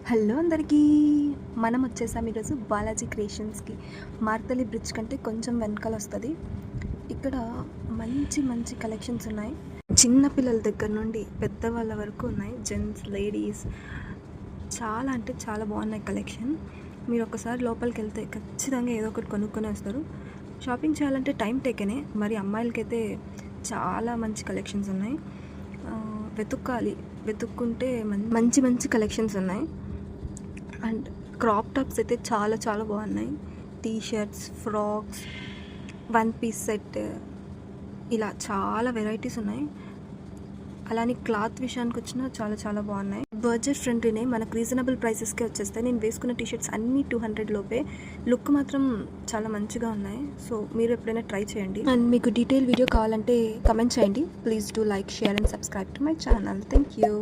Hello అందరికీ, మనం వచ్చేసాం ఈరోజు బాలాజీ క్రియేషన్స్కి. మార్తలి బ్రిడ్జ్ కంటే కొంచెం వెనకాల వస్తుంది. ఇక్కడ మంచి మంచి కలెక్షన్స్ ఉన్నాయి. చిన్న పిల్లల దగ్గర నుండి పెద్దవాళ్ళ వరకు ఉన్నాయి. జెంట్స్, లేడీస్, చాలా అంటే చాలా బాగున్నాయి కలెక్షన్. మీరు ఒకసారి లోపలికి వెళ్తే ఖచ్చితంగా ఏదో ఒకటి కొనుక్కొని వస్తారు. షాపింగ్ చేయాలంటే టైం టేకెనే, మరి అమ్మాయిలకైతే చాలా మంచి కలెక్షన్స్ ఉన్నాయి. వెతుక్కుంటే మంచి మంచి కలెక్షన్స్ ఉన్నాయి. అండ్ క్రాప్ టాప్స్ అయితే చాలా చాలా బాగున్నాయి. T shirts, frocks, one piece set, ఇలా చాలా వెరైటీస్ ఉన్నాయి. అలానే క్లాత్ విషయానికి వచ్చినా చాలా చాలా బాగున్నాయి. బడ్జెట్ ఫ్రెండ్లీనే, మనకు రీజనబుల్ ప్రైసెస్కే వచ్చేస్తాయి. నేను వేసుకున్న టీ షర్ట్స్ అన్నీ 200 లోపే. లుక్ మాత్రం చాలా మంచిగా ఉన్నాయి. సో మీరు ఎప్పుడైనా ట్రై చేయండి. అండ్ మీకు డీటెయిల్ వీడియో కావాలంటే కమెంట్ చేయండి. Please do like, share and subscribe to my channel. Thank you.